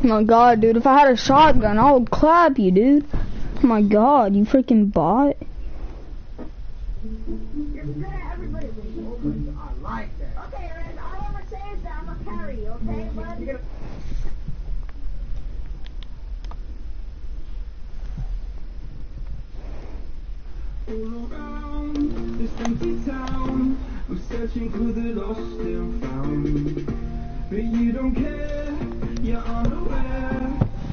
my god, dude, if I had a shotgun, I would clap you, dude. Oh my god, you freaking bot. You're good at everybody. I like that. Okay, Red, all I'm gonna say is that I'm gonna carry you, okay, bud? All around this empty town, we're searching for the lost and found. But you don't care, you're unaware.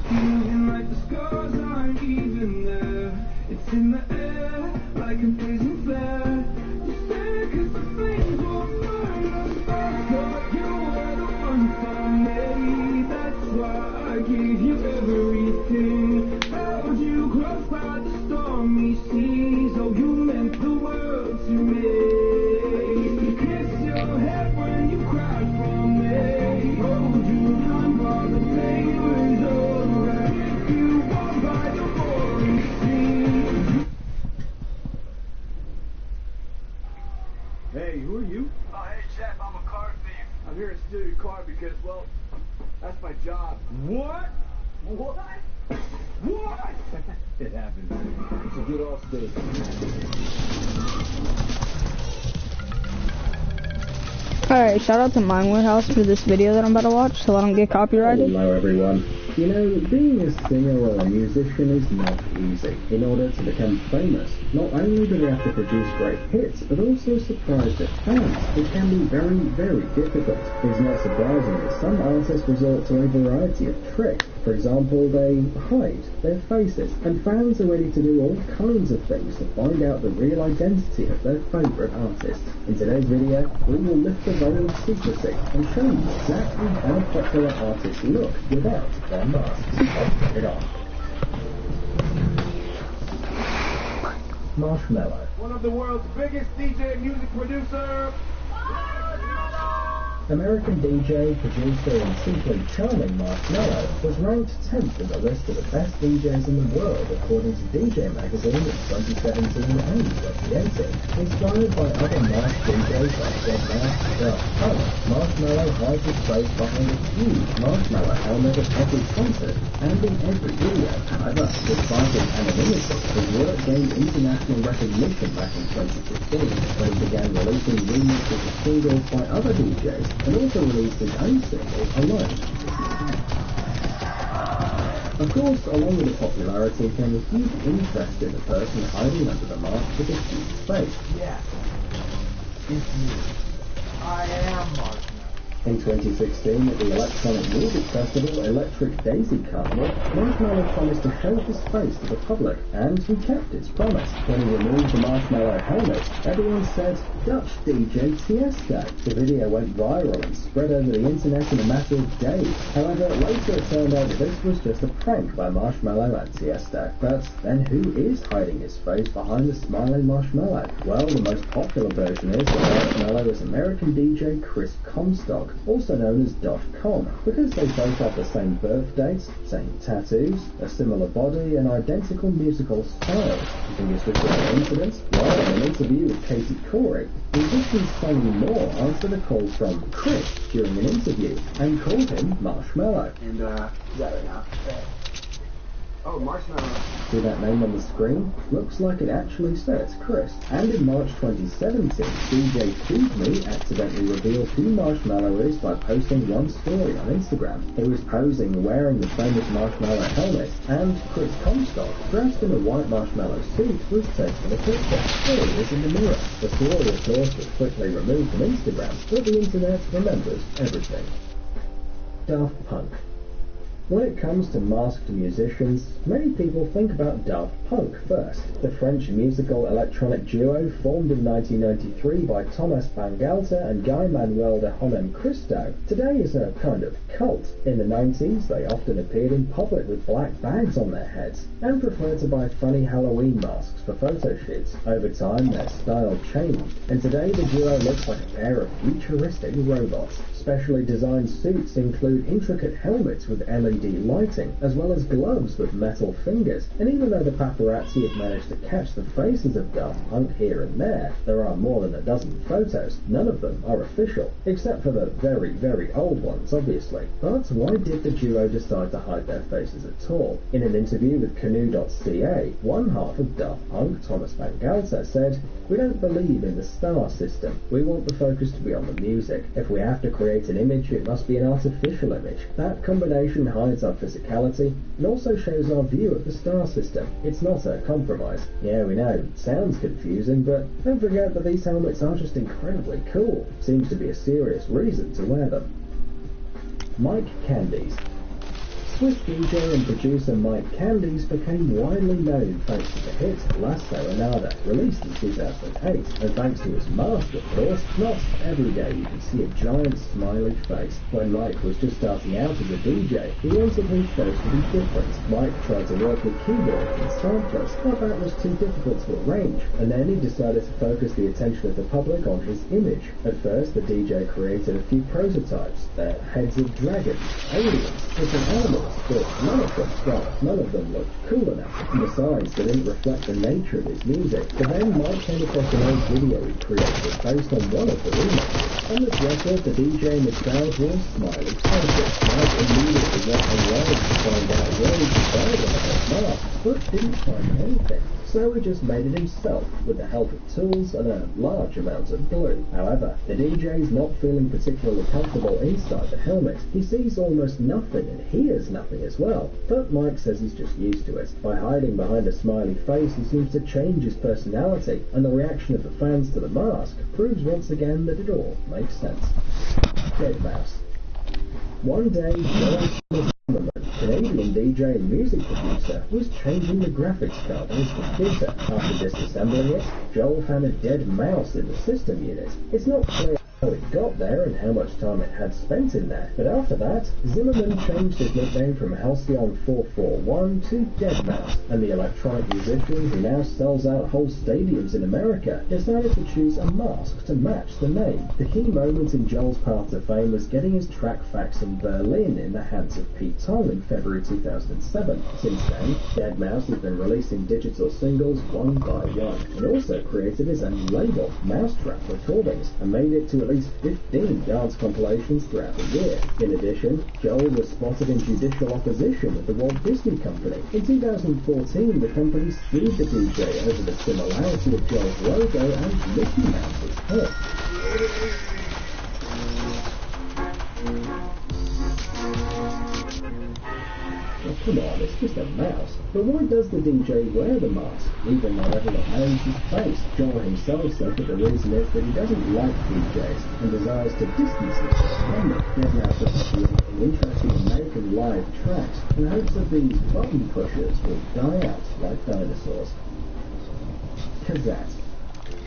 Feeling like the scars aren't even there. It's in the air, like a prison flare. You stare 'cause the flames won't burn us. I thought you were the one for me. That's why I gave you everything. Held you close by the stormy seas. Oh, you meant the world to me. You kiss your head when you cried for me. Hold you down while the day was over. You walked by the roaring sea. Hey, who are you? Oh, hey, Jeff, I'm a car thief. I'm here to steal your car because, well, that's my job. What? What? What? It happens. It's a good old state. Alright, shout out to Mine Warehouse for this video that I'm about to watch, so I don't get copyrighted. Hello everyone. You know, being a singer or a musician is not easy. In order to become famous, not only do they have to produce great hits, but also surprise their fans. It can be very, very difficult. It's not surprising that some artists resort to a variety of tricks. For example, they hide their faces, and fans are ready to do all kinds of things to find out the real identity of their favourite artist. In today's video, we will lift the veil of secrecy and show you exactly how popular artists look without their masks. Let's get it on. Marshmello. One of the world's biggest DJ and music producer. American DJ, producer, and simply charming Marshmello was ranked 10th in the list of the best DJs in the world according to DJ Magazine in 2017 and 2018. Inspired by other masked DJs like Dead Mask, Daft Punk, Marshmello hides his face behind a huge Marshmello helmet at every concert and in every video. However, despite his anonymity, his work gained international recognition back in 2015 when he began releasing remixes of singles by other DJs and also released his own single, Alone. Of course, along with the popularity came a huge interest in the person hiding under the mask with a huge face. Yeah, it's me. I am Marshmello. In 2016, at the electronic music festival Electric Daisy Carnival, Marshmello promised to show his face to the public, and he kept his promise. When he removed the Marshmello helmet, everyone said, "Dutch DJ Tiesto." The video went viral and spread over the internet in a matter of days. However, later it turned out that this was just a prank by Marshmello and Tiesto. But then who is hiding his face behind the smiling Marshmello? Well, the most popular version is that Marshmello is American DJ Chris Comstock, also known as .com, because they both have the same birth dates, same tattoos, a similar body, and identical musical styles. You think it's just a coincidence? Well, in an interview with Katie Corey, musician Sonny Moore answered a call from Chris during an interview and called him Marshmello. And, is that right now? Oh, Marshmello. See that name on the screen? Looks like it actually says Chris. And in March 2017, DJ FeedMe accidentally revealed who Marshmello is by posting one story on Instagram. He was posing wearing the famous Marshmello helmet, and Chris Comstock, dressed in a white Marshmello suit, was taking a picture. There he is in the mirror. The story, of course, was quickly removed from Instagram, but the internet remembers everything. Daft Punk. When it comes to masked musicians, many people think about Daft Punk first. The French musical electronic duo formed in 1993 by Thomas Bangalter and Guy Manuel de Homem Christo today is a kind of cult. In the 90s, they often appeared in public with black bags on their heads and preferred to buy funny Halloween masks for photo shoots. Over time, their style changed, and today the duo looks like a pair of futuristic robots. specially designed suits include intricate helmets with LED lighting, as well as gloves with metal fingers. And even though the paparazzi have managed to catch the faces of Daft Punk here and there are more than a dozen photos. None of them are official, except for the very, very old ones, obviously. But why did the duo decide to hide their faces at all? In an interview with Canoe.ca, one half of Daft Punk, Thomas Van Galter, said, "We don't believe in the star system. We want the focus to be on the music. If we have to create an image, it must be an artificial image. That combination hides our physicality and also shows our view of the star system. It's not a compromise." Yeah, we know, it sounds confusing, but don't forget that these helmets are just incredibly cool. Seems to be a serious reason to wear them. Mike Candies. Swiss DJ and producer Mike Candies became widely known thanks to the hit La Serenada, released in 2008, and thanks to his mask, of course. Not every day you can see a giant smiley face. When Mike was just starting out as a DJ, he wanted his shows to be different. Mike tried to work with keyboard and samplers, but that was too difficult to arrange, and then he decided to focus the attention of the public on his image. At first, the DJ created a few prototypes. They're heads of dragons, aliens, different animals, but none of them looked cool enough, and besides, they didn't reflect the nature of his music. But then Mike came across an old video he created based on one of the remixes. On this record, the DJ and the crowd were smiley faces. Mike immediately went online to find out where he could buy one of their masks, but didn't find anything. So he just made it himself, with the help of tools and a large amount of glue. However, the DJ's not feeling particularly comfortable inside the helmet. He sees almost nothing and hears nothing as well. But Mike says he's just used to it. By hiding behind a smiley face, he seems to change his personality, and the reaction of the fans to the mask proves once again that it all makes sense. deadmau5. One day, Joel Zimmerman, Canadian DJ and music producer, was changing the graphics card on his computer. After disassembling it, Joel found a dead mouse in the system unit. It's not clear how it got there and how much time it had spent in there, but after that, Zimmerman changed his nickname from Halcyon 441 to deadmau5, and the electronic musician who now sells out whole stadiums in America decided to choose a mask to match the name. The key moment in Joel's path to fame was getting his track Facts in Berlin in the hands of Pete Tong in February 2007. Since then, deadmau5 has been releasing digital singles one by one, and also created his own label, Mousetrap Recordings, and made it to at least 15 dance compilations throughout the year. In addition, Joel was spotted in judicial opposition with the Walt Disney Company. In 2014, the company sued the DJ over the similarity of Joel's logo and Mickey Mouse's head. Oh, come on, it's just a mouse. But why does the DJ wear the mask, even though everyone knows his face? Joel himself said that the reason is that he doesn't like DJs and desires to distance himself from them. deadmau5 doesn't see anything interesting in making live tracks, and hopes that these button pushers will die out like dinosaurs. Kazat.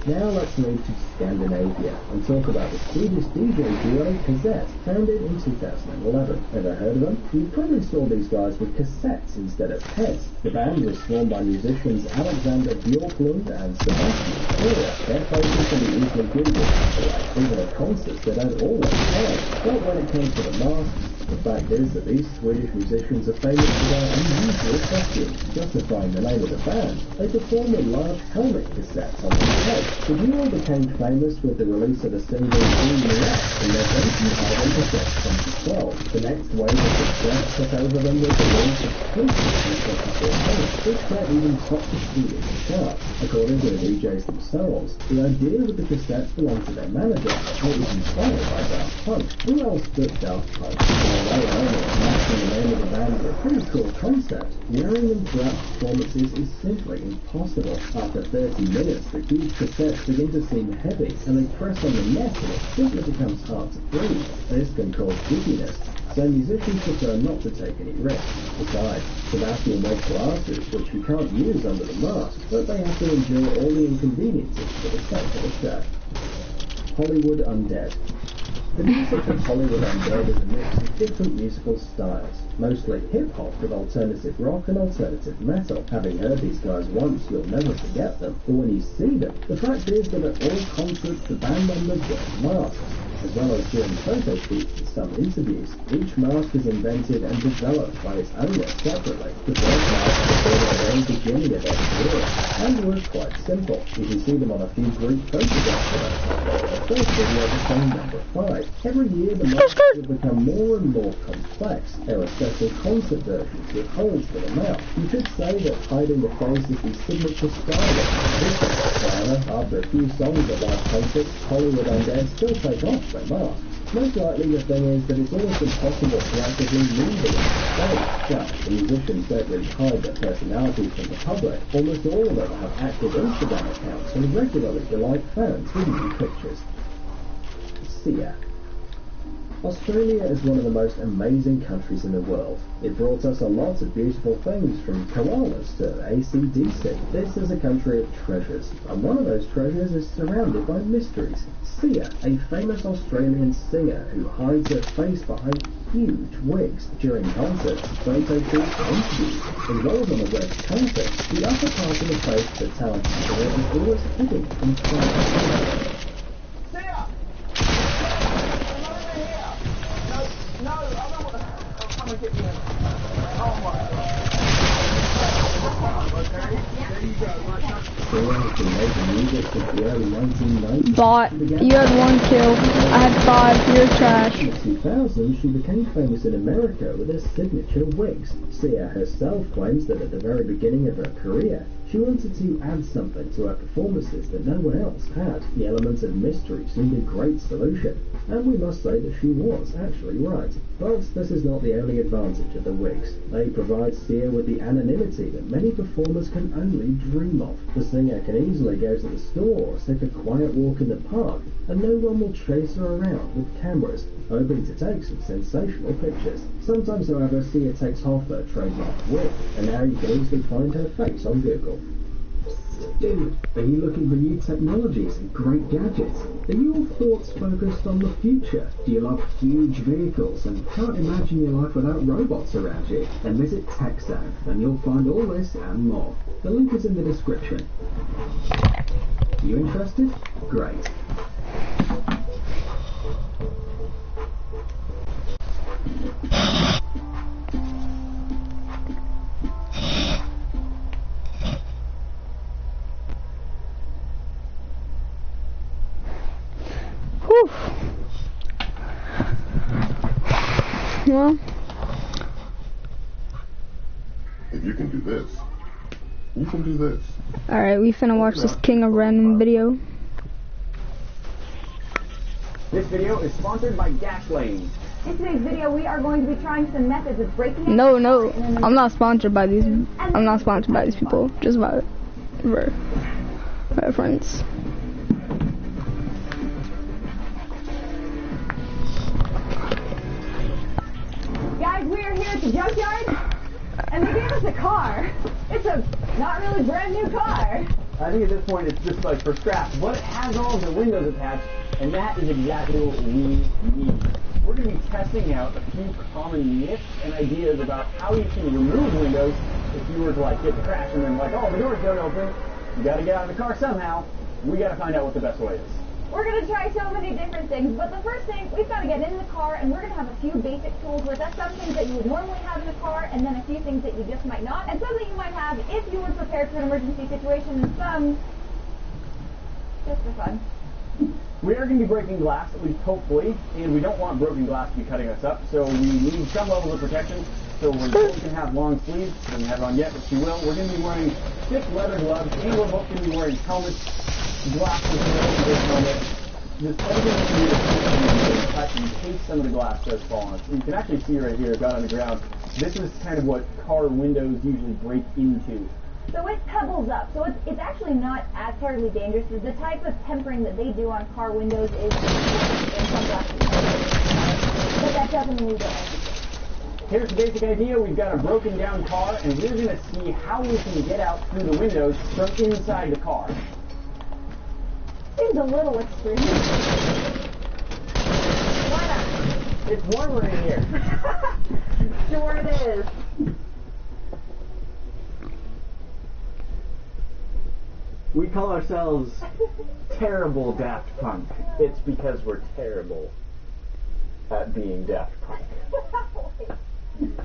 Now let's move to Scandinavia and talk about the Swedish DJ duo Kazet, founded in 2011. Ever heard of them? You probably saw these guys with cassettes instead of heads. The band was formed by musicians Alexander Bjorklund and Sebastian Kora. Their faces can be easily Googled, even at concerts they don't always have. But when it comes to the masks, the fact is that these Swedish musicians are famous for their unusual costumes. Justifying the name of the band, they perform with large helmet cassettes on their head. The duo became famous with the release of a single Green Left in their debut album of 2012. The next wave of success took over them with the release of Christmas in 2014, which track even topped the Swedish charts. According to the DJs themselves, the idea with the cassettes belonged to their manager, and it was inspired by Daft Punk. Who else but Daft Punk? Matching the name of the band is a pretty cool concept. Wearing them throughout performances is simply impossible. After 30 minutes, the huge cassettes begin to seem heavy, and they press on the neck and it simply becomes hard to breathe. This can cause dizziness, so musicians prefer not to take any risks. Besides, Sebastian wears glasses, which you can't use under the mask, but they have to endure all the inconveniences for the sake of the show. Hollywood Undead. The music of Hollywood Undead is a mix of different musical styles, mostly hip-hop with alternative rock and alternative metal. Having heard these guys once, you'll never forget them, but when you see them, the fact is that at all concerts the band members wear masks. as well as during photo shoots and some interviews. Each mask is invented and developed by its owner separately. The first mask was built at the very beginning of their career and was quite simple. You can see them on a few group photographs of us. The first video became number 5. Every year the masks will become more and more complex. There are special concert versions with holes for the mouth. You could say that hiding the face is the signature style. However, after a few songs at live concerts, Hollywood Undead still take off their masks. Most likely the thing is that it's almost impossible to actively move it on stage. Well, the musicians don't really hide their personalities from the public. Almost all of them have active Instagram accounts and regularly delight fans with new pictures. Sia. Australia is one of the most amazing countries in the world. It brought us a lot of beautiful things, from koalas to AC/DC. This is a country of treasures, and one of those treasures is surrounded by mysteries. Sia, a famous Australian singer who hides her face behind huge wigs during concerts, photo shoots, and interviews. Enrolled on the red carpet, the upper part of the face of the talented singer is always hidden from sight. No, I don't want to come and get me. Oh my God. Okay, there you go. Right now. Sia has been making music since the early 1990s. Bot, you had 1 kill. I had 5. You're trash. In 2000, she became famous in America with her signature wigs. Sia herself claims that at the very beginning of her career, she wanted to add something to her performances that no one else had. The element of mystery seemed a great solution, and we must say that she was actually right. But this is not the only advantage of the wigs. They provide Sia with the anonymity that many performers can only dream of. The singer can easily go to the store or take a quiet walk in the park, and no one will chase her around with cameras, hoping to take some sensational pictures. Sometimes, however, Sia takes off her trademark wig, and now you can easily find her face on Google. Dude, are you looking for new technologies and great gadgets? Are your thoughts focused on the future? Do you love huge vehicles and can't imagine your life without robots around you? Then visit TechZone and you'll find all this and more. The link is in the description. You interested? Great. Whew. Well, if you can do this, you can do this. alright, we finna watch this King of Random video. This video is sponsored by Dashlane. In today's video, we are going to be trying some methods of breaking it. No, I'm not sponsored by these. I'm not sponsored by these people. Just by my friends. Guys, we are here at the junkyard, and they gave us a car. It's a not really brand new car. I think at this point it's just like for scraps, but it has all of the windows attached, and that is exactly what we need. We're going to be testing out a few common myths and ideas about how you can remove windows if you were to like get the crash and then like, oh, the doors don't open. You got to get out of the car somehow. We got to find out what the best way is. We're going to try so many different things, but the first thing, we've got to get in the car, and we're going to have a few basic tools with us, some things that you would normally have in the car, and then a few things that you just might not, and some that you might have if you were prepared for an emergency situation, and some just for fun. We are going to be breaking glass, at least hopefully, and we don't want broken glass to be cutting us up, so we need some level of protection. So we're going to have long sleeves, we haven't had it on yet, but she will. We're going to be wearing thick leather gloves, and we're both going to be wearing helmets, glasses, and helmet. Just everything we need to cut in case some of the glass does fall on us. You can actually see right here, got on the ground. This is kind of what car windows usually break into. So it pebbles up, so it's actually not as terribly dangerous. The type of tempering that they do on car windows is in some glasses. But that doesn't mean we don't. Here's the basic idea. We've got a broken down car, and we're going to see how we can get out through the windows from inside the car. Seems a little extreme. Why not? It's warmer in here. Sure it is. We call ourselves Terrible Daft Punk. It's because we're terrible at being Daft Punk.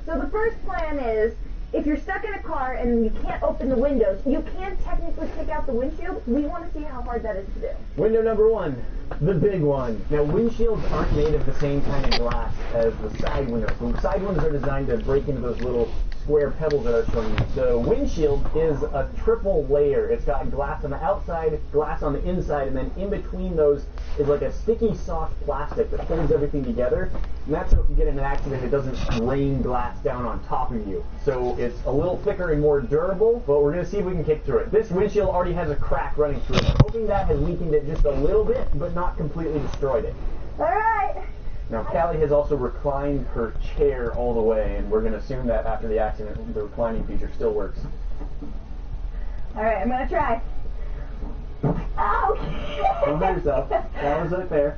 So the first plan is, if you're stuck in a car and you can't open the windows, you can technically kick out the windshield. We want to see how hard that is to do. Window number one, the big one. Now, windshields aren't made of the same kind of glass as the side windows. The side windows are designed to break into those little square pebbles that I was showing you. The windshield is a triple layer. It's got glass on the outside, glass on the inside, and then in between those is like a sticky, soft plastic that holds everything together. And that's so if you get in an accident, it doesn't rain glass down on top of you. So it's a little thicker and more durable, but we're going to see if we can kick through it. This windshield already has a crack running through it. I'm hoping that has weakened it just a little bit, but not completely destroyed it. All right. Now, Callie has also reclined her chair all the way, and we're going to assume that after the accident, the reclining feature still works. All right, I'm going to try. Oh! Don't hurt yourself. That was right there.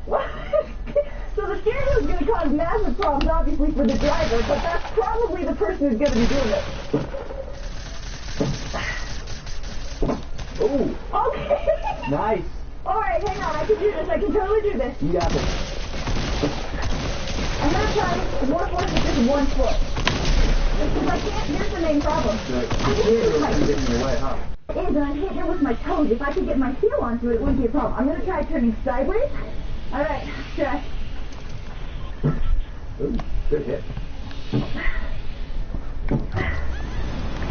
So the steering wheel is going to cause massive problems, obviously, for the driver, but that's probably the person who's going to be doing it. Ooh! Okay! Nice! Alright, hang on, I can do this, I can totally do this. You got this. I'm going to try more force with just one foot. Because I can't, here's the main problem. The steering wheel is getting in your way, huh? It is, and I'm hitting it with my toes. If I could get my heel onto it, it wouldn't be a problem. I'm going to try turning sideways. Alright, try. Ooh, good hit.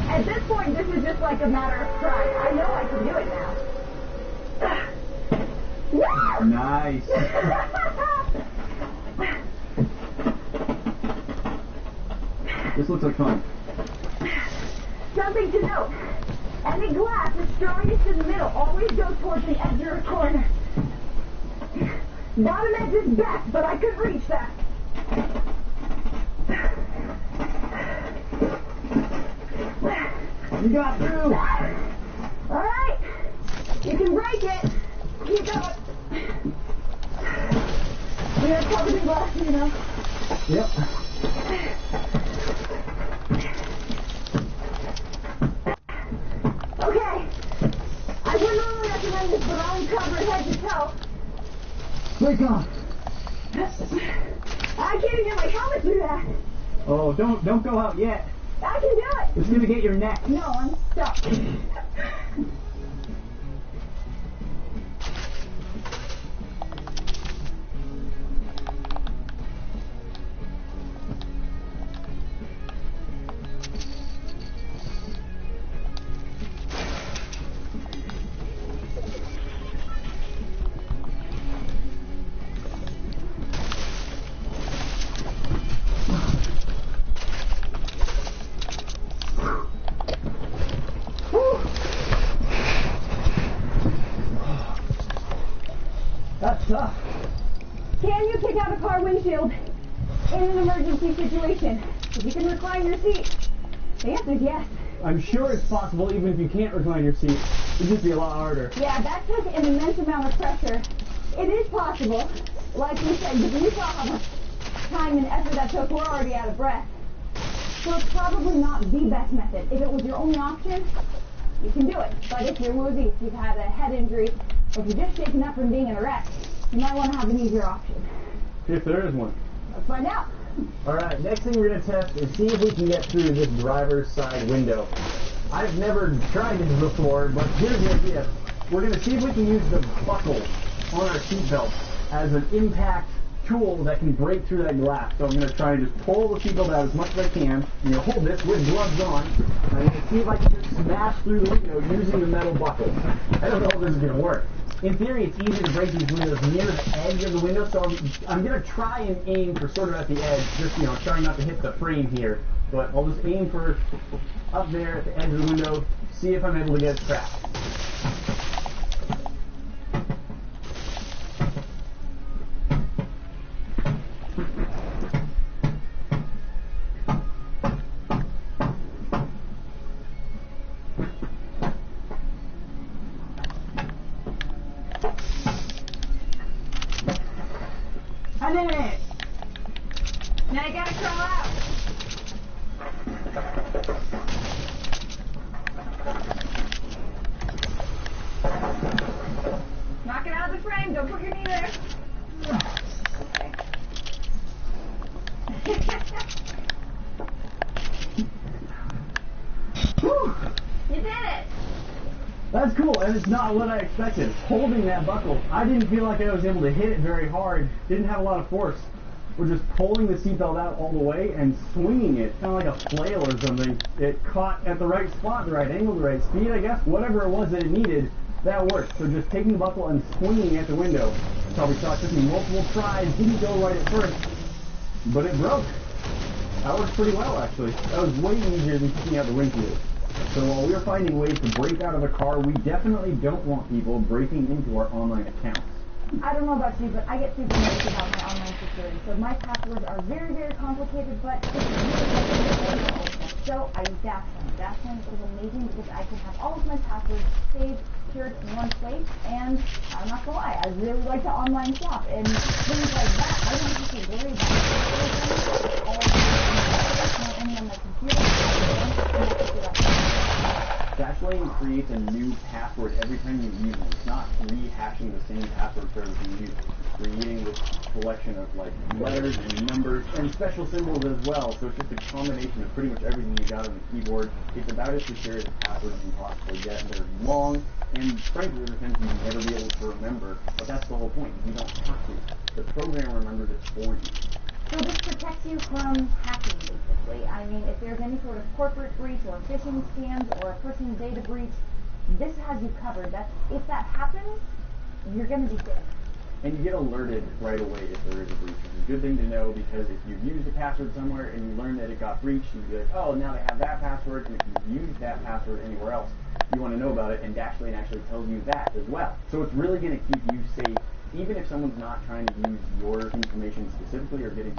At this point, this is just like a matter of pride. I know I can do it now. Nice. This looks like fun. Something to note. Any glass is strongest in the middle. Always go towards the edge or corner. Bottom edge is best, but I could reach that. You got through. Alright. You can break it. Keep going. We are covered in glass, you know. Yep. Okay. I wouldn't normally recommend this, but I'm covered head to toe. Break on. I can't even get my helmet through that. Oh, don't go out yet. I can do it. It's gonna get your neck. No, I'm stuck. That's tough. Can you kick out a car windshield in an emergency situation? If you can recline your seat. The answer is yes. I'm sure it's possible even if you can't recline your seat. It'd just be a lot harder. Yeah, that took an immense amount of pressure. It is possible. Like we said, but we saw how much time and effort that took. We're already out of breath. So it's probably not the best method. If it was your only option, you can do it. But if you're woozy, if you've had a head injury, or if you're just shaken up from being in a wreck, you might want to have an easier option. If there is one. Let's find out. Alright, next thing we're going to test is see if we can get through this driver's side window. I've never tried this before, but here's the idea. We're going to see if we can use the buckle on our seatbelt as an impact tool that can break through that glass. So I'm going to try and just pull the seatbelt out as much as I can. I'm going to hold this with gloves on. And I'm going to see if I can just smash through the window using the metal buckle. I don't know if this is going to work. In theory, it's easy to break these windows near the edge of the window, so I'm going to try and aim for sort of at the edge, just, trying not to hit the frame here. But I'll just aim for up there at the edge of the window, see if I'm able to get it cracked. I did it! Now you gotta crawl out. That's cool, and it's not what I expected. Holding that buckle, I didn't feel like I was able to hit it very hard. Didn't have a lot of force. We're just pulling the seatbelt out all the way and swinging it, kind of like a flail or something. It caught at the right spot, the right angle, the right speed, I guess. Whatever it was that it needed, that worked. So just taking the buckle and swinging at the window. Probably saw it took me multiple tries, didn't go right at first, but it broke. That worked pretty well, actually. That was way easier than kicking out the windshield. So while we are finding ways to break out of a car, we definitely don't want people breaking into our online accounts. I don't know about you, but I get super nervous about my online security. So my passwords are very, very complicated, but it's really helpful. So I use Dashlane. Dashlane is amazing because I can have all of my passwords saved, secured in one place, and I'm not gonna lie, I really like to online shop and things like that. I don't have to worry about it. All on my computer. Dashlane creates a new password every time you use it. It's not rehashing the same password for everything you use. It's creating this collection of like letters and numbers and special symbols as well. So it's just a combination of pretty much everything you got on the keyboard. It's about as secure as a password you can possibly get. They're long, and frankly, there are things you never be able to remember. But that's the whole point. You don't have to. The program remembers it for you. So this protects you from hacking, basically. I mean, if there's any sort of corporate breach or phishing scams or a person's data breach, this has you covered. If that happens, you're going to be safe. And you get alerted right away if there is a breach. It's a good thing to know because if you've used a password somewhere and you learn that it got breached, you'd be like, oh, now they have that password, and if you've used that password anywhere else, you want to know about it, and Dashlane actually tells you that as well. So it's really going to keep you safe. Even if someone's not trying to use your information specifically or getting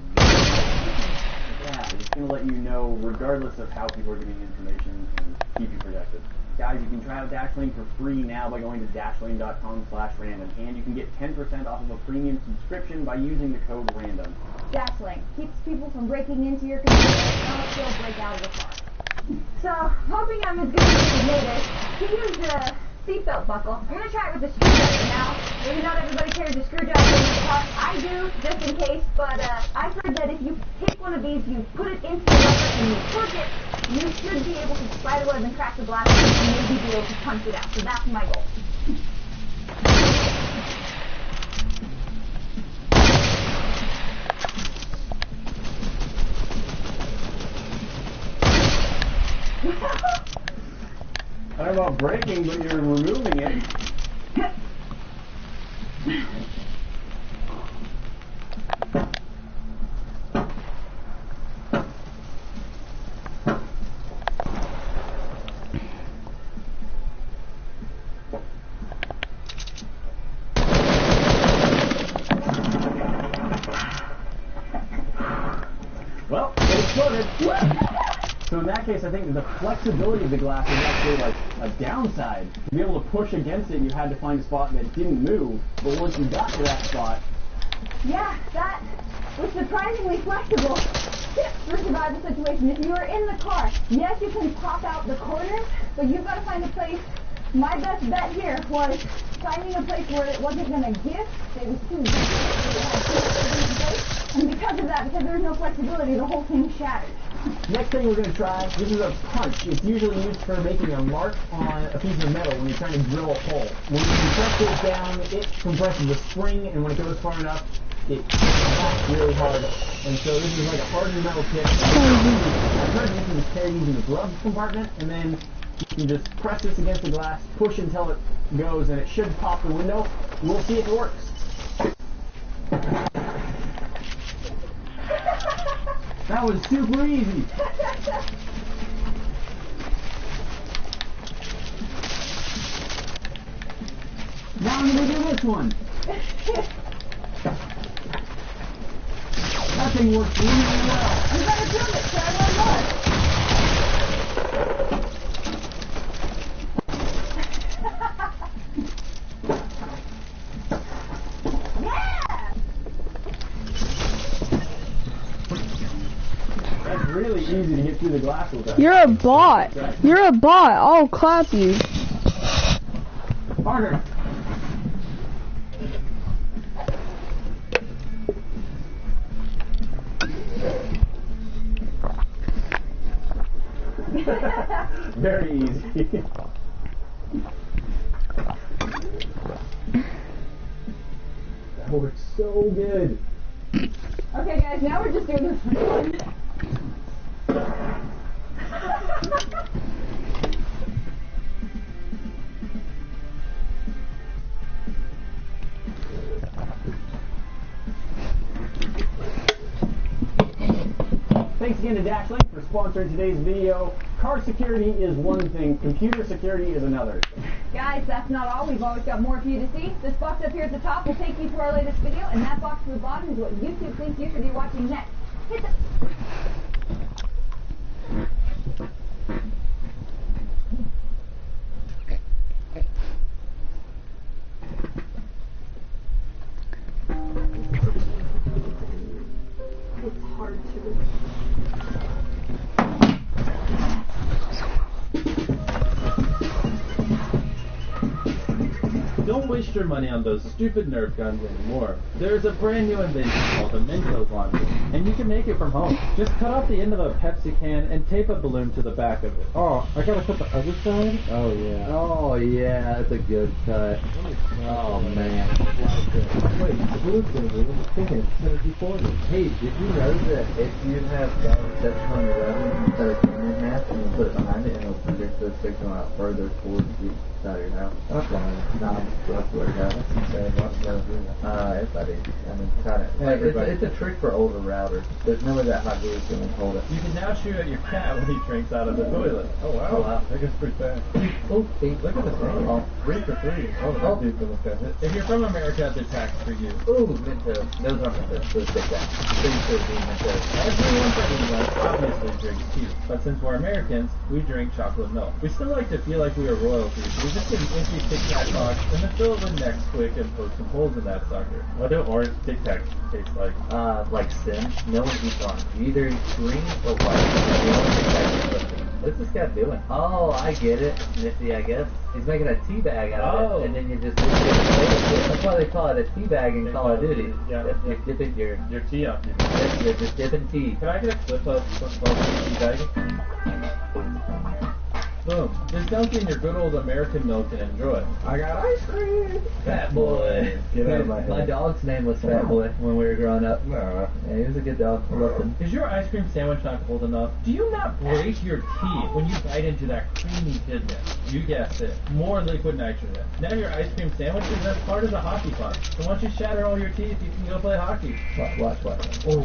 it's going to let you know regardless of how people are getting information and keep you protected. Guys, you can try out Dashlane for free now by going to dashlane.com/random, and you can get 10% off of a premium subscription by using the code RANDOM. Dashlane keeps people from breaking into your computer and not still break out of the car. So, hoping I'm as good as you noticed, to use the seatbelt buckle, I'm going to try it with the screwdriver now. Maybe not everybody carries a screwdriver in the car. I do, just in case, but I've heard that if you pick one of these, you put it into the lever and you push it, you should be able to spider web and crack the glass and maybe be able to punch it out. So that's my goal. I don't know about breaking, but you're removing it. Well, it exploded. So in that case, I think the flexibility of the glass is actually like a downside. To be able to push against it, you had to find a spot that didn't move. But once you got to that spot... Yeah, that was surprisingly flexible. Tips for survival situation. If you are in the car, yes, you can pop out the corners, but you've got to find a place. My best bet here was finding a place where it wasn't going to give. It was too big. And because of that, because there was no flexibility, the whole thing shattered. Next thing we're going to try, this is a punch. It's usually used for making a mark on a piece of metal when you're trying to drill a hole. When you compress it down, it compresses the spring, and when it goes far enough, it knocks really hard. And so this is like a hardened metal tip. I've heard this is carried using the glove compartment, and then you can just press this against the glass, push until it goes, and it should pop the window. We'll see if it works. That was super easy. Now I'm going to do this one. That thing works really well. You better do it, so I learn Really easy to get through the glass with that. You're a bot. You're a bot. I'll clap you. Harder. Very easy. That works so good. Okay, guys, now we're just doing this for fun. Thanks again to Dashlink for sponsoring today's video. Car security is one thing, computer security is another. Guys, that's not all. We've always got more for you to see. This box up here at the top will take you to our latest video, and that box at the bottom is what YouTube thinks you should be watching next. Hit the... It's hard to... Don't waste your money on those stupid Nerf guns anymore. There's a brand new invention called the Mentos launcher, and you can make it from home. Just cut off the end of a Pepsi can and tape a balloon to the back of it. Oh, I gotta cut the other side? Oh yeah. Oh yeah, that's a good cut. Oh man. Wait, the balloon's gonna be thinking it's synergy 40. Hey, did you know that if you have that section on your router, you cut a can in half and you put it behind it and it'll project the signal out further towards the side of your house? That's fine. No, that's what it has. Everybody. I mean, kind of. It's a trick for older routers. There's no way that hot glue is going to hold it. You can now shoot at your cat when he drinks out of the toilet. Oh wow. Oh, wow. That gets pretty fast. Oh, Look at the thing. Oh, 3 for 3. Oh, dude, look at it. If you're from America, they're taxed for you. Ooh, Mentos. Those aren't Mentos. Those big guys. These should be Mentos. Everyone from England obviously drinks tea, but since we're Americans, we drink chocolate milk. We still like to feel like we are royalty. We just get an empty Tic Tac box and then fill it with next quick and poke some holes in that sucker. What do orange Tic Tacs taste like? Like Sim. No one eats orange. You either eat green or white. The only Tic Tac is liquid. What's this guy doing? Oh, I get it. Nifty, I guess. He's making a tea bag out of it, and then you just dip it. That's why they call it a tea bag in Call of Duty. Yeah. You're dipping your tea up. You're just dipping tea. Can I get a clip of tea bag? Boom. Just dunk in your good old American milk and enjoy. I got ice cream. Fat Boy. Get out of my head. My dog's name was Fat Boy when we were growing up. No. Yeah, he was a good dog. I loved him. Is your ice cream sandwich not cold enough? Do you not break your teeth when you bite into that creamy goodness? You guessed it. More liquid nitrogen. Now your ice cream sandwich is as hard as a hockey puck. So once you shatter all your teeth, you can go play hockey. Watch. Oh,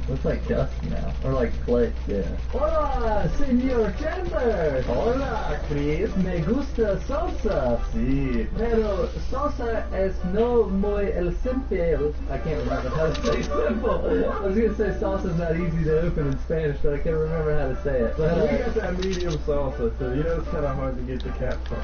looks like dust now. Or like clay. Yeah. Hola, Señor Chandler. Hola, Chris. Me gusta salsa. Sí. Pero salsa es no muy el simple. I can't remember how to say simple. I was going to say salsa's not easy to open in Spanish, but I can't remember how to say it. But, we got that medium salsa, so you know it's kind of hard to get the cap from.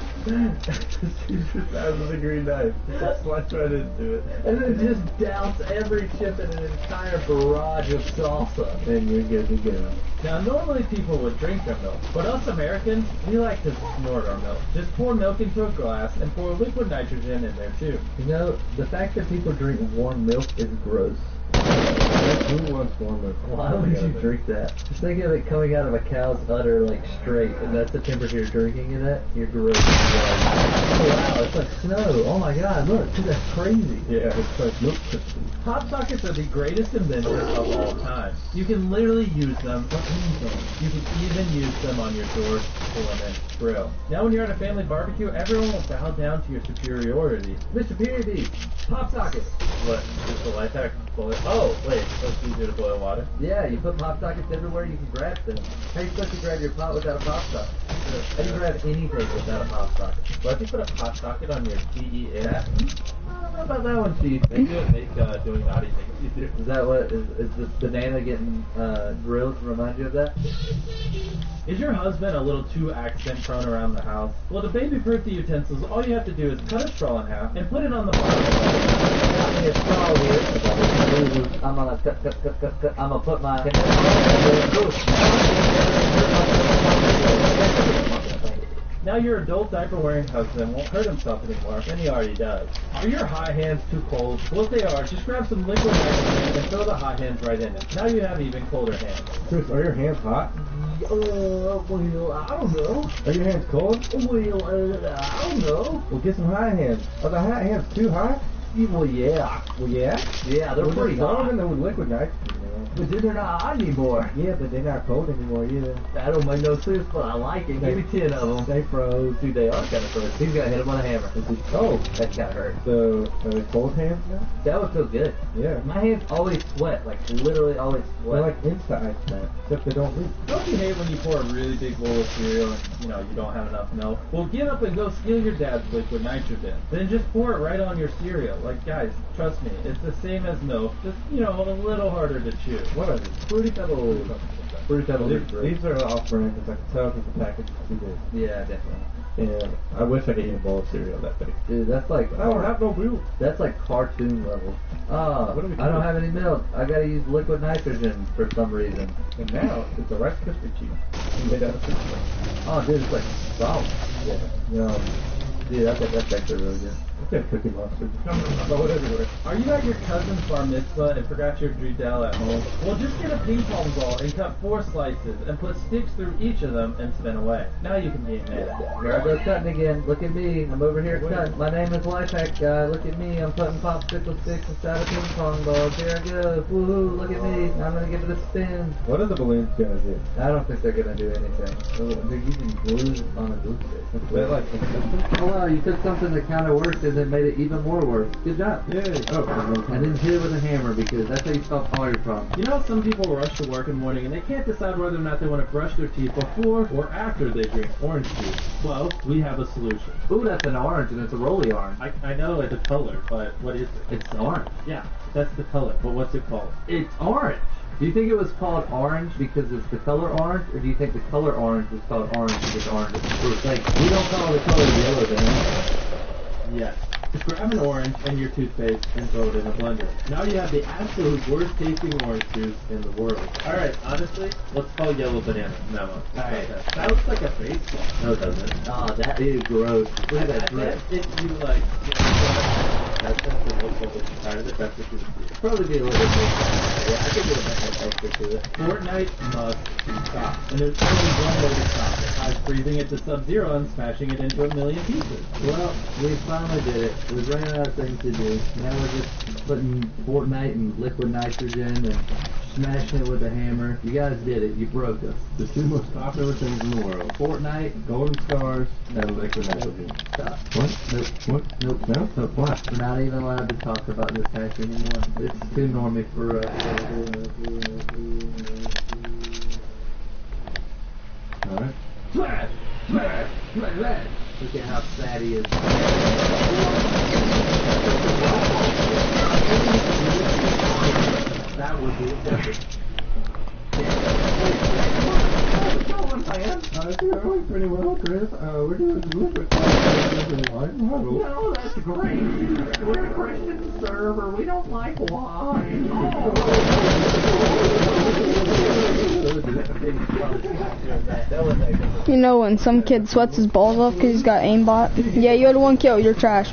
Just the size of the green knife. Just slice right into it. And then just douse every chip in an entire barrage of salsa. And you're good to go. Now, normally people would drink their milk, but us Americans, we like to snort our milk. Just pour milk into a glass and pour liquid nitrogen in there too. You know, the fact that people drink warm milk is gross. Who wants warm milk? Why would you drink that? Just think of it coming out of a cow's udder like straight, and that's the temperature you're drinking it at. You're gross. Oh wow, it's like snow. Oh my god, look, that's crazy. Yeah, it's like milk crystals. Pop sockets are the greatest invention of all time. You can literally use them for anything. You can even use them on your door and grill. Now when you're at a family barbecue, everyone will bow down to your superiority. The superiority! Pop sockets! What? Just the light pack? Oh, wait, so it's easier to boil water? Yeah, you put pop sockets everywhere you can grab them. How are you supposed to grab your pot without a pop socket? How do you grab anything without a pop socket? What if you put a pop socket on your TEA? I don't know about that one, Chief. Maybe it would make doing naughty things easier. Is that what, is the banana getting grilled remind you of that? Is your husband a little too accident prone around the house? Well, to baby-proof the utensils, all you have to do is cut a straw in half and put it on the bottom. A straw here. I'm gonna cut. I'm gonna put my. Now your adult diaper-wearing husband won't hurt himself anymore, and he already does. Are your high hands too cold? Well, if they are, just grab some liquid nitrogen and throw the hot hands right in it. Now you have even colder hands. Chris, are your hands hot? Well, I don't know. Are your hands cold? Well, I don't know. Well, get some hot hands. Are the hot hands too hot? Well, yeah. Well, yeah. Yeah, they're Well, pretty there's some of hot. them that would liquid nitrogen. But then they're not hot anymore. Yeah, but they're not cold anymore either. That don't make no sense, but I like it. Give me 10 of them. They froze. Dude, they are kind of frozen. He's got to hit him on a hammer. Oh, That kind of hurt. so are they cold hands now? That would feel good. Yeah. My hands always sweat, like literally always They're sweat. like Insta Ice Man, except they don't leak. Don't you hate when you pour a really big bowl of cereal and you don't have enough milk? Well, get up and go steal your dad's liquid nitrogen. Then just pour it right on your cereal. Like, guys, trust me, it's the same as milk, just a little harder to chew. What are these? Fruity Pebbles. Fruity Pebbles are great. These are off brand because I can tell because the package is too big. Yeah, definitely. And I wish I could eat a bowl of cereal that big. Dude, that's like I don't have no milk. that's like cartoon level. What are we I don't doing? have any milk. I gotta use liquid nitrogen for some reason. And now it's a Rice Krispie treat. Made out of cereal. Oh, dude, it's like solid. Yeah. Dude, that's actually really good. Look at Cookie Monster. Throw it everywhere. Are you at your cousin's bar mitzvah and forgot your Drudel at home? Well, just get a ping pong ball and cut 4 slices and put sticks through each of them and spin away. Now you can be a man. Here I go cutting again. Look at me. I'm over here cutting. My name is Lifehack Guy. Look at me. I'm putting popsicle sticks inside of ping pong balls. Here I go. Woohoo. Look at me. I'm going to give it a spin. What are the balloons gonna do? I don't think they're going to do anything. They're using glue on a glue stick. They're like consistent. Oh, wow. You took something that kind of worked and then made it even more worse. Good job. Yay. Oh, And then hit it with a hammer because that's how you stop all your problems. You know, some people rush to work in the morning and they can't decide whether or not they want to brush their teeth before or after they drink orange juice. Well, we have a solution. Ooh, that's an orange and it's a rolly orange. I know it's a color, but what is it? It's orange. Yeah, that's the color, but what's it called? It's orange. Do you think it was called orange because it's the color orange, or do you think the color orange was called orange because it's orange? It's like, we don't call the color yellow then. Yes. Just grab an orange and your toothpaste and throw it in a blender. Now you have the absolute worst tasting orange juice in the world. Alright, honestly, let's call yellow banana. No. Alright. That looks like a baseball. No, it doesn't. Oh, that is gross. Look at that I drip. bet if you like, that's and look over the side of it, that's what you would do. Probably be a little bit more. Yeah, I could do a bit extra to it. Fortnite must stop. And there's only one way to stop it. By freezing it to sub-zero and smashing it into a million pieces. Well, we finally did it. We ran out of things to do. Now we're just putting Fortnite and liquid nitrogen and smashing it with a hammer. You guys did it. You broke us. The two most popular things in the world. Fortnite, Golden Stars and liquid nitrogen. stop. What? Nope. What? Nope. No? No. What? We're not even allowed to talk about this hack anymore. It's too normy for us. Alright. Smash! Smash! Smash! Look at how sad he is. That would be epic. It's going pretty well, Chris. We're doing liquid nitrogen. No, that's great. We're a Christian server. We don't like wine. You know when some kid sweats his balls off because he's got aimbot? Yeah, you had 1 kill, you're trash.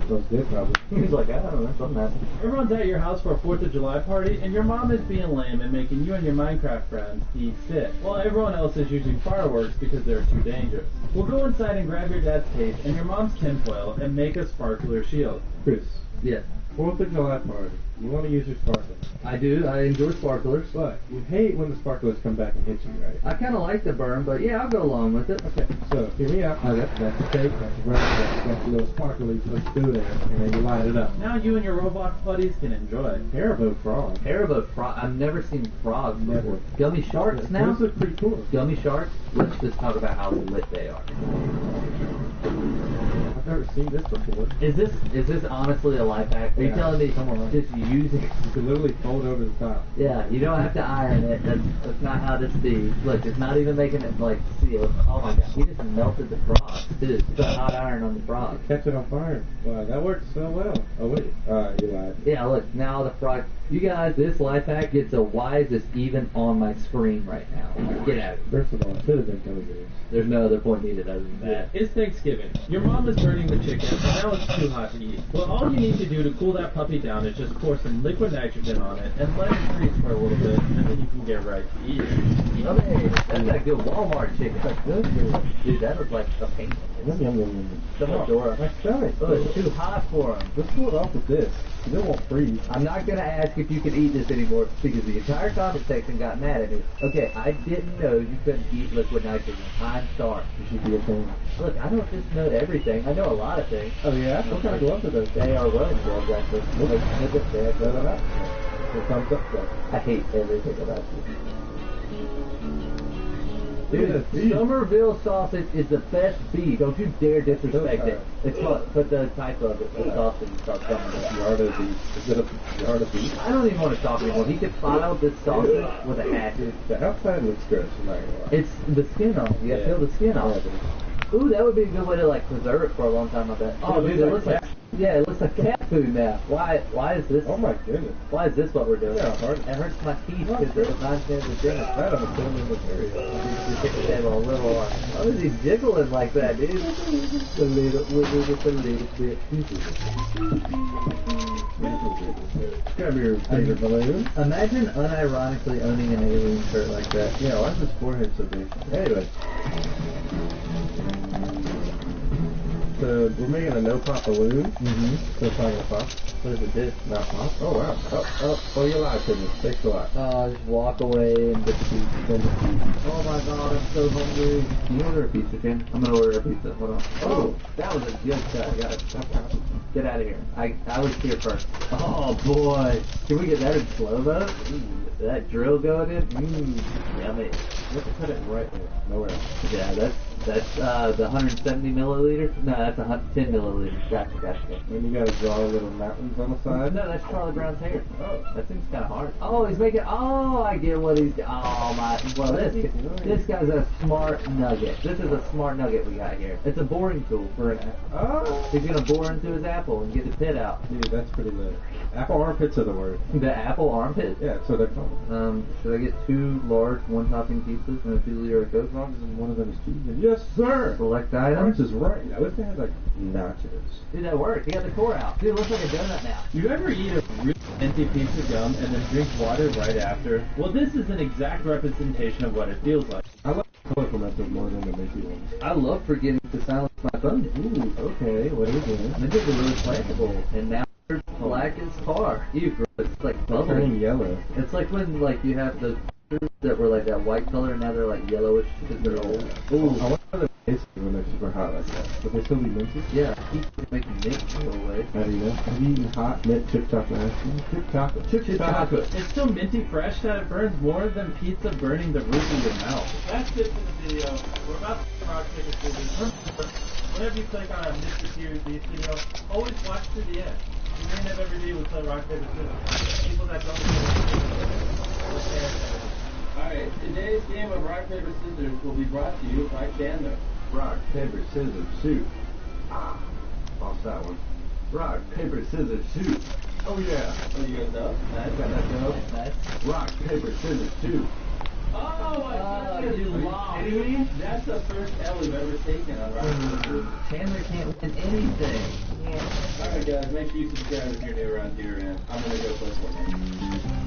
Those good, probably. He's like, I don't know, something happened. Everyone's at your house for a 4th of July party, and your mom is being lame and making you and your Minecraft friends eat sick, while everyone else is using fireworks because they're too dangerous. Well, go inside and grab your dad's case and your mom's tinfoil and make a sparkler shield. Chris, Yes, 4th of July party. You want to use your sparklers. I do. I enjoy sparklers. But you hate when the sparklers come back and hit you, right? I kind of like the burn, but yeah, I'll go along with it. Okay, so hear me out. That's the cake, that's the bread, that's the little sparkly let's do there, and then you light it up. Now you and your Roblox buddies can enjoy it. Haribo frog. Haribo frog. I've never seen frogs before. Never. Gummy sharks now? Those look pretty cool. Gummy sharks? Let's just talk about how lit they are. I've never seen this before. Is this honestly a life hack? Are you Yeah, telling me come on. just use it? You can literally fold over the top. Yeah, you don't have to iron it. That's not how this be. Look, it's not even making it like seal. Oh my god, he just melted the frog. Dude, put hot iron on the frog. Catch it on fire. Wow, that worked so well. Oh wait, you lied. Yeah, look, now the frog You guys, this life hack gets a why is this even on my screen right now? Get out of here. First of all, it should have been gummy bears. There's no other point needed other than that. It's Thanksgiving. Your mom is burning the chicken, and now it's too hot to eat. Well, all you need to do to cool that puppy down is just pour some liquid nitrogen on it and let it freeze for a little bit, and then you can get right to eating. Oh, hey, that's that good Walmart chicken. That's good, dude. That was like a painting. Yum, yum, yum, yum. Someone Dora. My stomach. Oh, it's too hot for him. Let's cool it off with this. It won't freeze. I'm not gonna ask if you can eat this anymore because the entire comment section got mad at me. Okay, I didn't know you couldn't eat liquid nitrogen. I'm sorry. You should be a thing. Look, I don't just know everything. I know a lot of things. Oh yeah? What kind of gloves are those? They are welding gloves, actually. Look at that. Throw them out. The thumbs up gloves. I hate everything about you. Dude, Dude, Somerville sausage is the best beef. Don't you dare disrespect it. It's called, but the type of it, the sausage is called Somerville. Yard of beef. Is it a yard of beef? I don't even want to talk anymore. He could file this sausage with a hatchet. The outside looks good. I'm not gonna lie. It's the skin off. You gotta peel the skin off. Ooh, that would be a good way to like preserve it for a long time. I bet. Oh, dude, it looks like it looks like cat food now. Why is this? Oh my goodness. Why is this what we're doing? Yeah, hard. It hurts my teeth because it reminds me of the dinner. That of a filming material. You pick the table a little. Why is he jiggling like that, dude? Just a little bit. It's gotta be your favorite balloon. Imagine unironically owning an alien shirt like that. Yeah, why is his forehead so big? Anyway. So we're making a no-pop balloon. Mm-hmm. So it's not gonna pop. What does it do? Not pop. Oh wow. Oh, you're alive, goodness. Thanks a lot. Just walk away and get the pizza. Oh my god, I'm so hungry. Can you order a pizza, Ken? I'm gonna order a pizza. Hold on. Oh, that was a good cut. Get out of here. I was here first. Oh boy. Can we get that in slow-mo? That drill going in? Yummy. You have to put it right there. Nowhere else. Yeah, that's the 170 milliliters? No, that's 10 milliliters. Gotcha. And you gotta draw little mountains on the side. No, that's Charlie Brown's hair. Oh, that seems kind of hard. Oh, he's making. Oh, I get what he's. Oh my. Well, this guy's a smart nugget. This is a smart nugget we got here. It's a boring tool for an. Oh. He's gonna bore into his apple and get the pit out. Dude, that's pretty lit. Apple armpits are the word. The apple armpit? Yeah, so they're called. Should I get 2 large one-topping pizzas and a 2-liter of Coke? As long as one of them is cheese. Yes, sir. Select Lawrence items. is right. I wish they had like nachos. Dude, that worked. He got the core out. Dude, it looks like a donut now. You ever eat a really empty piece of gum and then drink water right after? Well, this is an exact representation of what it feels like. I like colorful methods more than the minty ones. I love forgetting to silence my phone. Ooh, okay. What are you doing? Minty are really flammable, and now they're black as tar. Ew, gross. It's like Turning bubbling. yellow. It's like when like you have the that were like that white color and now they're like yellowish because they're old. Ooh, I wonder how they taste when they're super hot like that. Would they still be minty? Yeah, keep making mint go away. How do you know? Have you eaten hot mint chip chocolate ice cream? Chip chocolate. Chip chocolate. It's so minty fresh that it burns more than pizza burning the roof of your mouth. That's it for the video. We're about to rock, paper, scissors. Remember, whenever you click on a Mr. Series Beast video, always watch to the end. You may have every video we play rock, paper, scissors. People that don't Alright, today's game of rock, paper, scissors will be brought to you by Chandler. Rock, paper, scissors, shoot. Ah, lost that one. Rock, paper, scissors, shoot. Oh yeah. Oh, you got that? I got that go. Nice. Rock, paper, scissors, shoot. Oh my goodness! you Are lost. kidding me? That's the first L we've ever taken on rock, paper, scissors. Chandler can't win anything. Alright guys, make sure you subscribe if you're new around here, and I'm gonna go play Fortnite.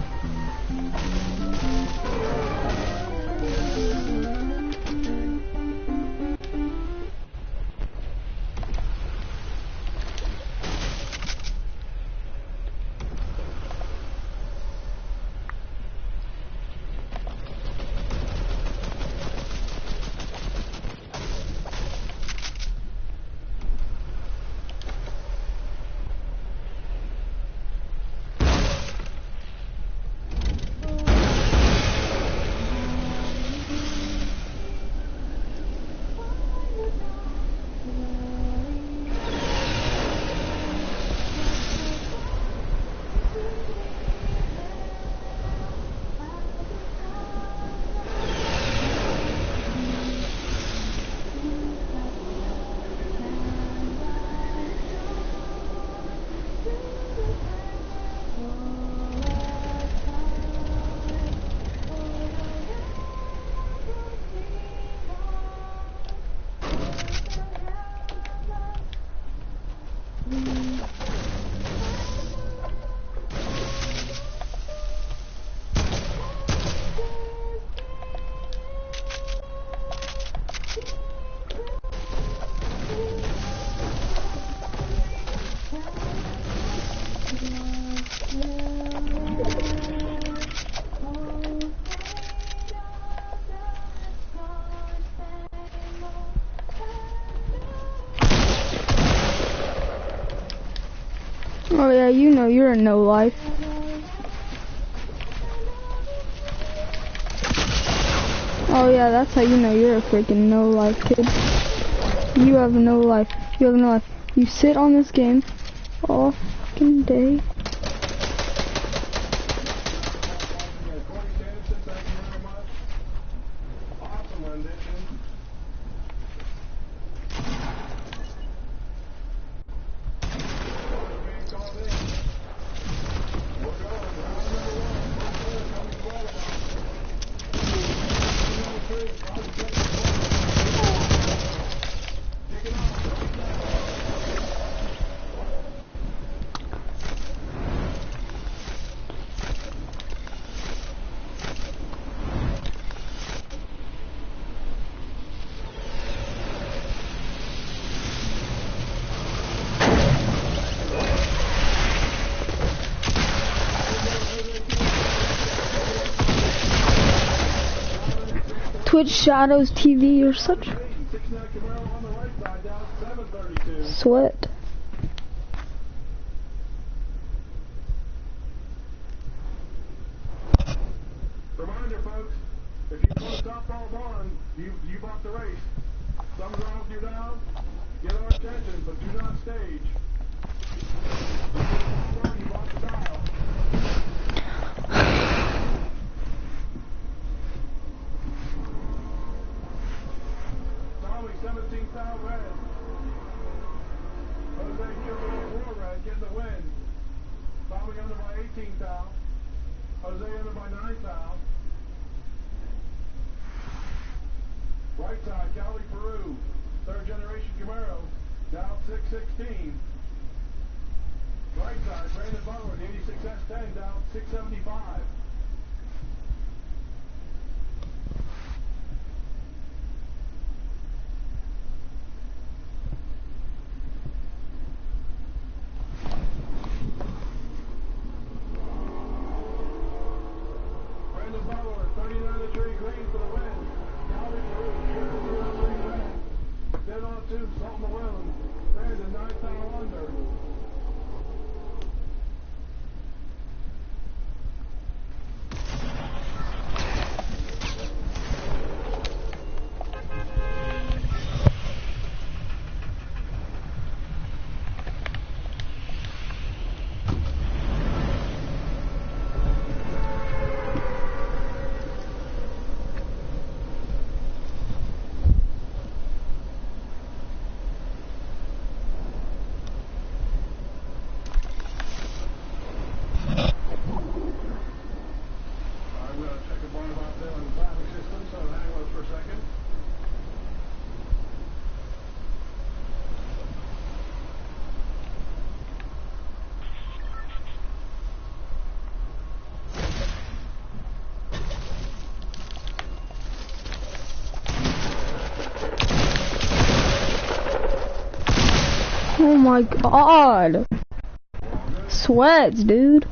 you know you're a no life. Oh yeah, that's how you know you're a freaking no life kid. You have no life. You have no life. You sit on this game all fucking day. Twitch Shadows TV or such. Sweat. Reminder, folks, if you put softball on, you bought the race. Some ground you down, get our attention, but do not stage. You bought the dial. Tommy, 17 foul red. Jose Gilbert 4 red, getting the win. Tommy under by 18 foul. Jose under by 9 foul. Right side, Cali Peru, third generation Camaro, down 616. Right side, Brandon Butler, the 86 S10, down 675. Brandon Butler, 39 to 3 green for the win. Cali Peru, 3 red. Dead on 2, Salt Malone. Brandon, 9 foul under. Oh my god. Sweats, dude.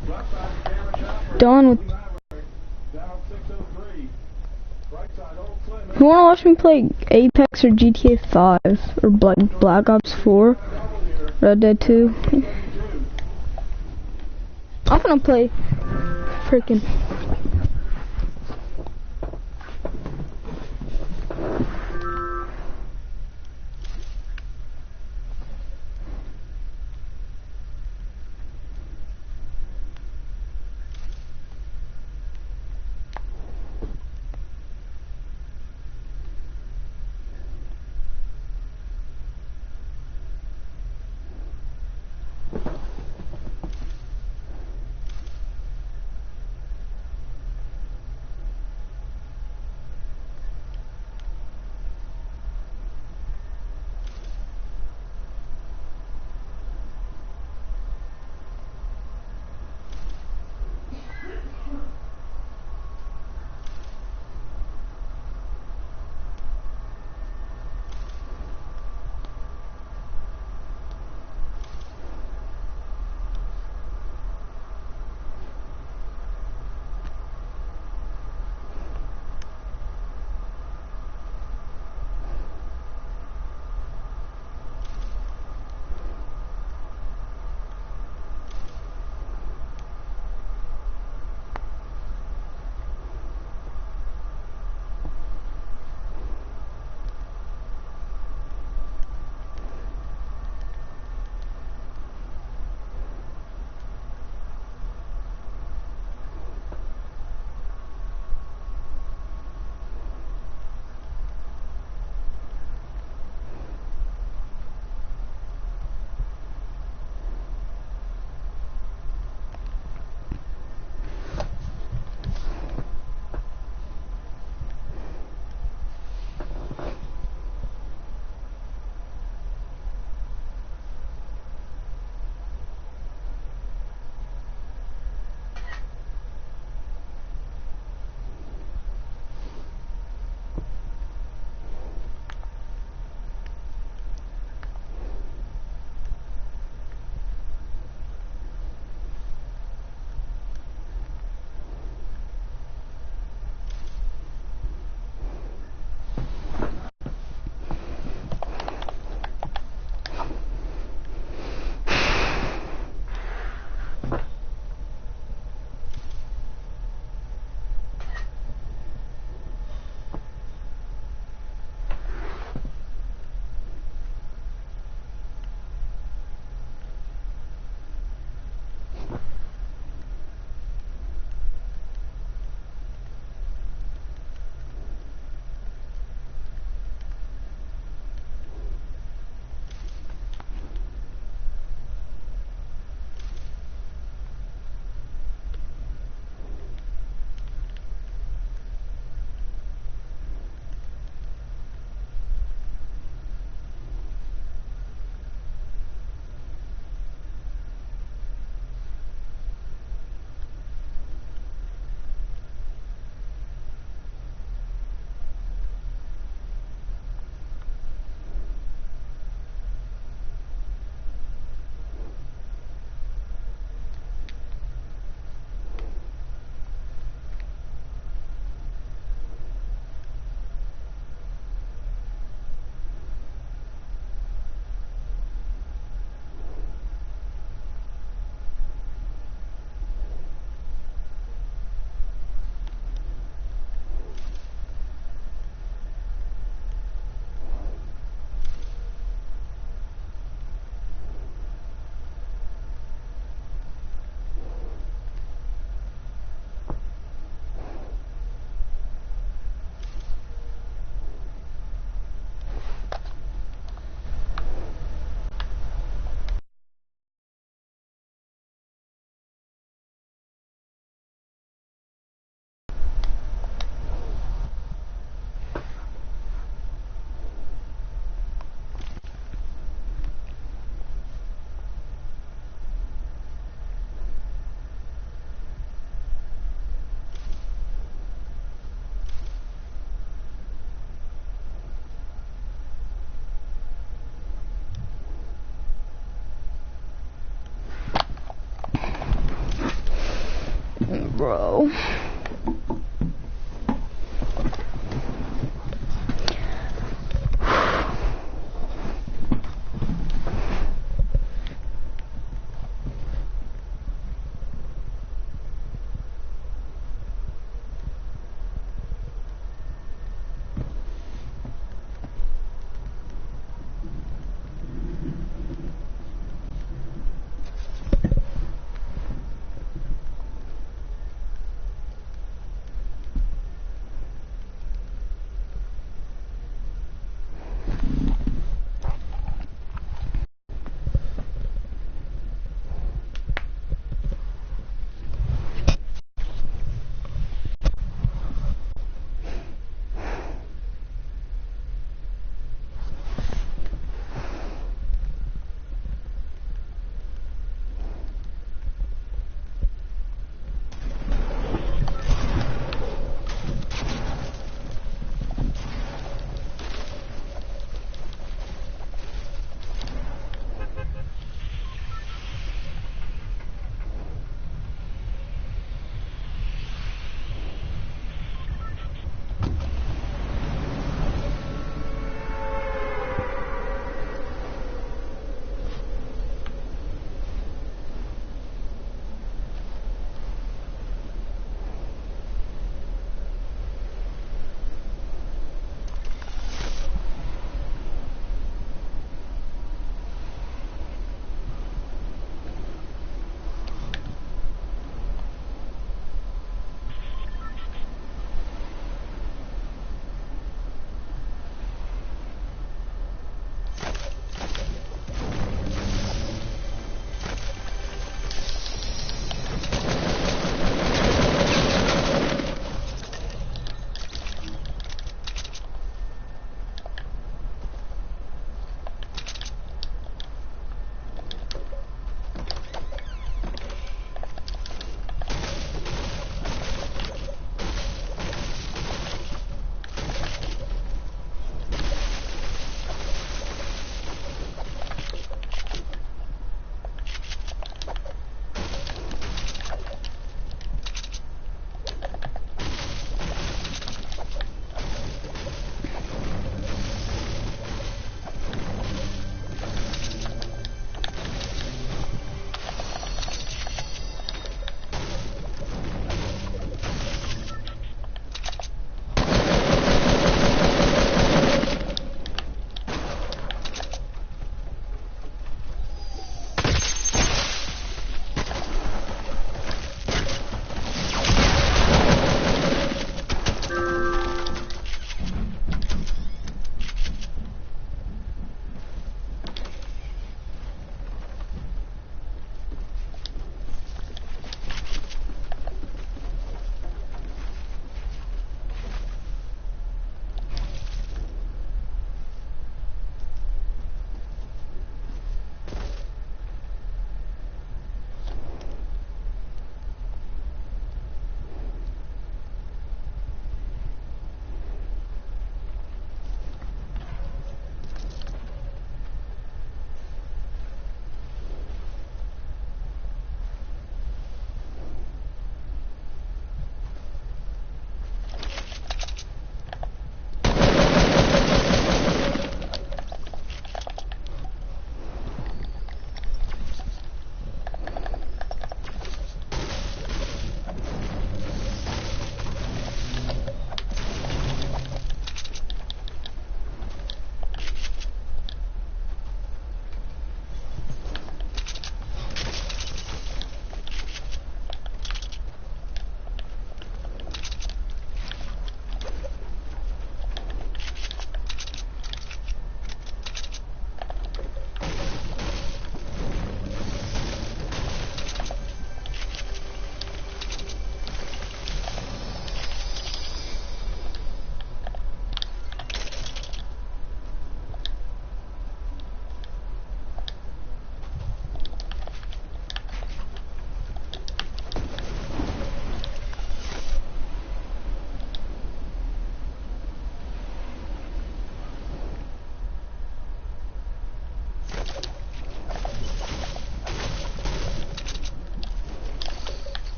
Done with. You wanna watch me play Apex or GTA 5 or Black Ops 4? Red Dead 2? I'm gonna play freaking. go.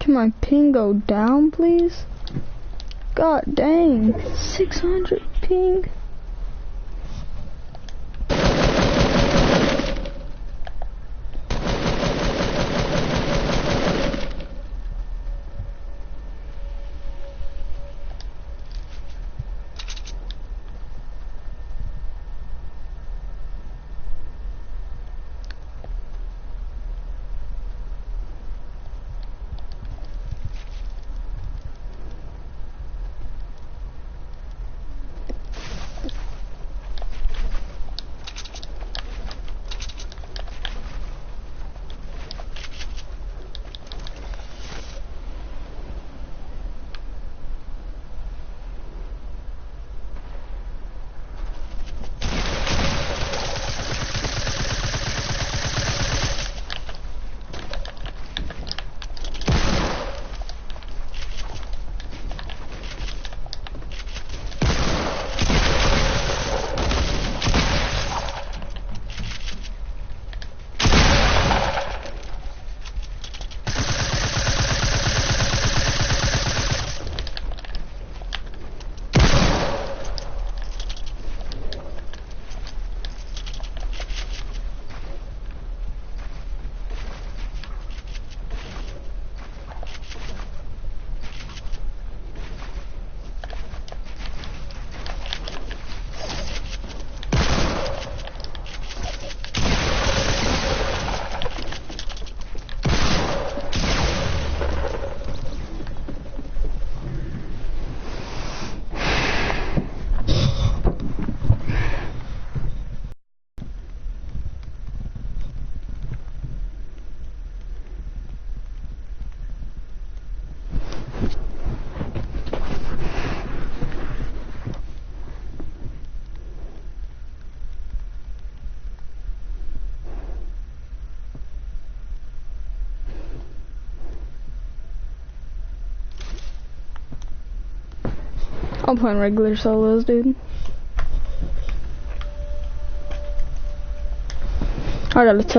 Can my ping go down, please? God dang, 600 ping. I'm playing regular solos, dude. I gotta test